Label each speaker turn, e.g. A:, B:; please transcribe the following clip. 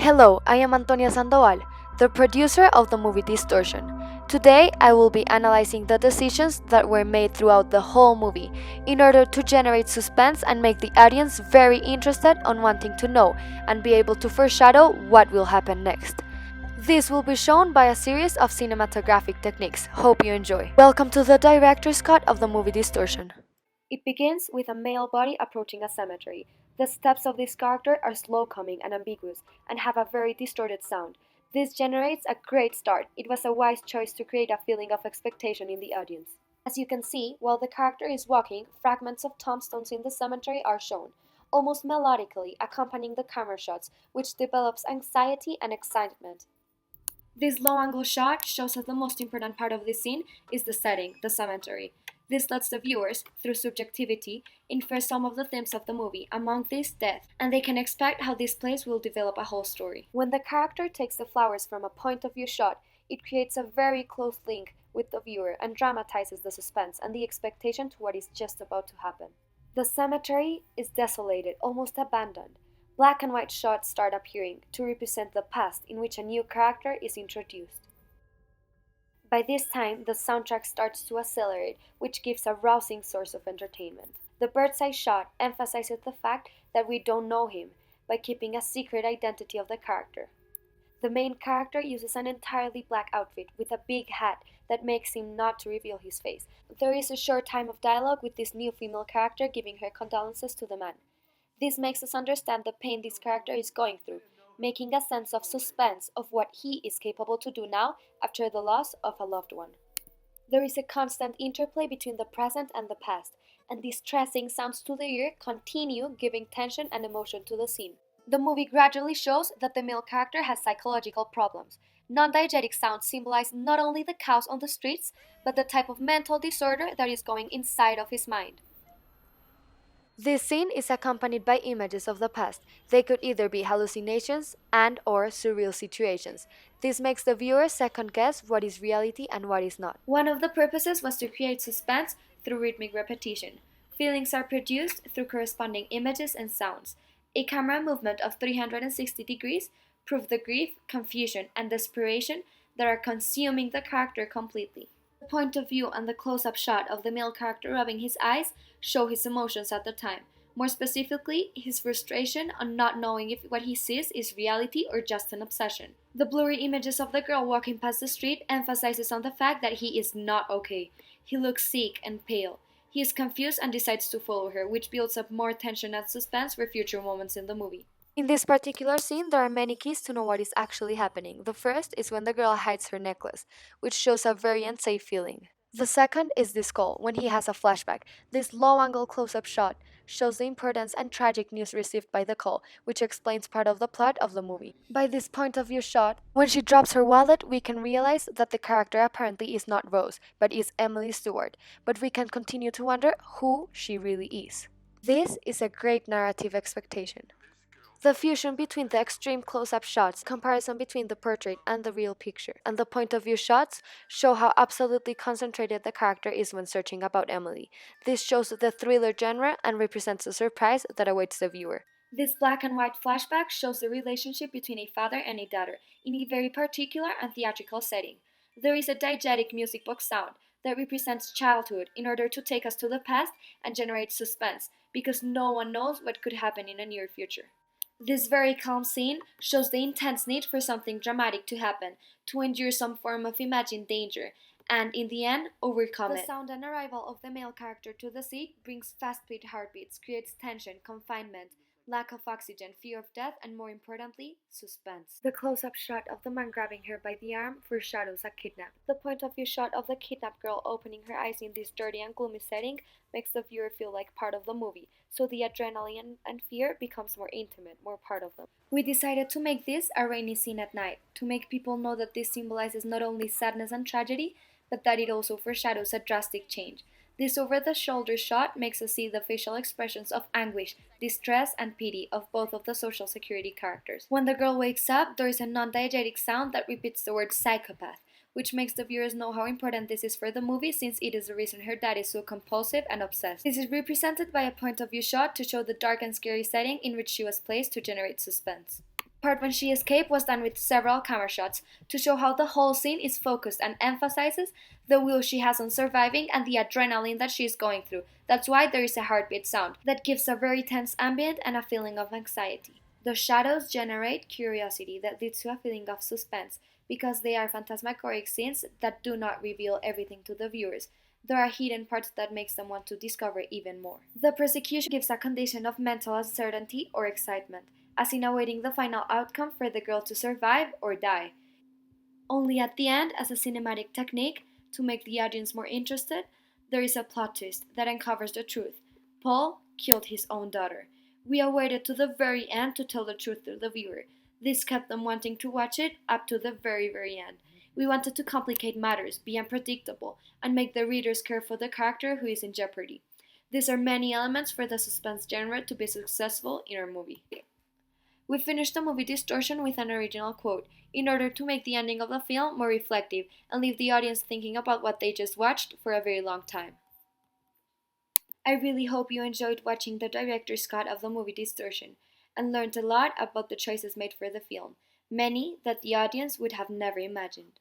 A: Hello, I am Antonia Sandoval, the producer of the movie Distortion. Today, I will be analyzing the decisions that were made throughout the whole movie in order to generate suspense and make the audience very interested on wanting to know and be able to foreshadow what will happen next. This will be shown by a series of cinematographic techniques. Hope you enjoy. Welcome to the director's cut of the movie Distortion. It begins with a male body approaching a cemetery. The steps of this character are slow coming and ambiguous and have a very distorted sound. This generates a great start. It was a wise choice to create a feeling of expectation in the audience. As you can see, while the character is walking, fragments of tombstones in the cemetery are shown, almost melodically accompanying the camera shots, which develops anxiety and excitement. This low-angle shot shows that the most important part of this scene is the setting, the cemetery. This lets the viewers, through subjectivity, infer some of the themes of the movie, among these death, and they can expect how this place will develop a whole story. When the character takes the flowers from a point-of-view shot, it creates a very close link with the viewer and dramatizes the suspense and the expectation to what is just about to happen. The cemetery is desolated, almost abandoned. Black and white shots start appearing to represent the past in which a new character is introduced. By this time, the soundtrack starts to accelerate, which gives a rousing source of entertainment. The bird's eye shot emphasizes the fact that we don't know him by keeping a secret identity of the character. The main character uses an entirely black outfit with a big hat that makes him not to reveal his face. There is a short time of dialogue with this new female character giving her condolences to the man. This makes us understand the pain this character is going through, making a sense of suspense of what he is capable to do now after the loss of a loved one. There is a constant interplay between the present and the past, and distressing sounds to the ear continue giving tension and emotion to the scene. The movie gradually shows that the male character has psychological problems. Non-diegetic sounds symbolize not only the chaos on the streets, but the type of mental disorder that is going inside of his mind. This scene is accompanied by images of the past. They could either be hallucinations and/or surreal situations. This makes the viewer second guess what is reality and what is not. One of the purposes was to create suspense through rhythmic repetition. Feelings are produced through corresponding images and sounds. A camera movement of 360 degrees proves the grief, confusion, and desperation that are consuming the character completely. The point of view and the close-up shot of the male character rubbing his eyes show his emotions at the time. More specifically, his frustration on not knowing if what he sees is reality or just an obsession. The blurry images of the girl walking past the street emphasizes on the fact that he is not okay. He looks sick and pale. He is confused and decides to follow her, which builds up more tension and suspense for future moments in the movie. In this particular scene, there are many keys to know what is actually happening. The first is when the girl hides her necklace, which shows a very unsafe feeling. The second is this call, when he has a flashback. This low-angle close-up shot shows the importance and tragic news received by the call, which explains part of the plot of the movie. By this point-of-view shot, when she drops her wallet, we can realize that the character apparently is not Rose, but is Emily Stewart, but we can continue to wonder who she really is. This is a great narrative expectation. The fusion between the extreme close-up shots, comparison between the portrait and the real picture, and the point-of-view shots show how absolutely concentrated the character is when searching about Emily. This shows the thriller genre and represents the surprise that awaits the viewer. This black and white flashback shows the relationship between a father and a daughter in a very particular and theatrical setting. There is a diegetic music box sound that represents childhood in order to take us to the past and generate suspense, because no one knows what could happen in the near future. This very calm scene shows the intense need for something dramatic to happen, to endure some form of imagined danger, and in the end, overcome it. The sound and arrival of the male character to the scene brings fast-beat heartbeats, creates tension, confinement, lack of oxygen, fear of death, and more importantly, suspense. The close-up shot of the man grabbing her by the arm foreshadows a kidnap. The point-of-view shot of the kidnapped girl opening her eyes in this dirty and gloomy setting makes the viewer feel like part of the movie, so the adrenaline and fear becomes more intimate, more part of them. We decided to make this a rainy scene at night, to make people know that this symbolizes not only sadness and tragedy, but that it also foreshadows a drastic change. This over-the-shoulder shot makes us see the facial expressions of anguish, distress, and pity of both of the Social Security characters. When the girl wakes up, there is a non-diegetic sound that repeats the word psychopath, which makes the viewers know how important this is for the movie, since it is the reason her dad is so compulsive and obsessed. This is represented by a point-of-view shot to show the dark and scary setting in which she was placed to generate suspense. part when she escaped was done with several camera shots to show how the whole scene is focused and emphasizes the will she has on surviving and the adrenaline that she is going through. That's why there is a heartbeat sound that gives a very tense ambient and a feeling of anxiety. The shadows generate curiosity that leads to a feeling of suspense because they are phantasmagoric scenes that do not reveal everything to the viewers. There are hidden parts that makes them want to discover even more. The persecution gives a condition of mental uncertainty or excitement, as in awaiting the final outcome for the girl to survive or die. Only at the end, as a cinematic technique to make the audience more interested, there is a plot twist that uncovers the truth. Paul killed his own daughter. We awaited to the very end to tell the truth to the viewer. This kept them wanting to watch it up to the very end. We wanted to complicate matters, be unpredictable, and make the readers care for the character who is in jeopardy. These are many elements for the suspense genre to be successful in our movie. We finished the movie Distortion with an original quote, in order to make the ending of the film more reflective and leave the audience thinking about what they just watched for a very long time. I really hope you enjoyed watching the director's cut of the movie Distortion and learned a lot about the choices made for the film, many that the audience would have never imagined.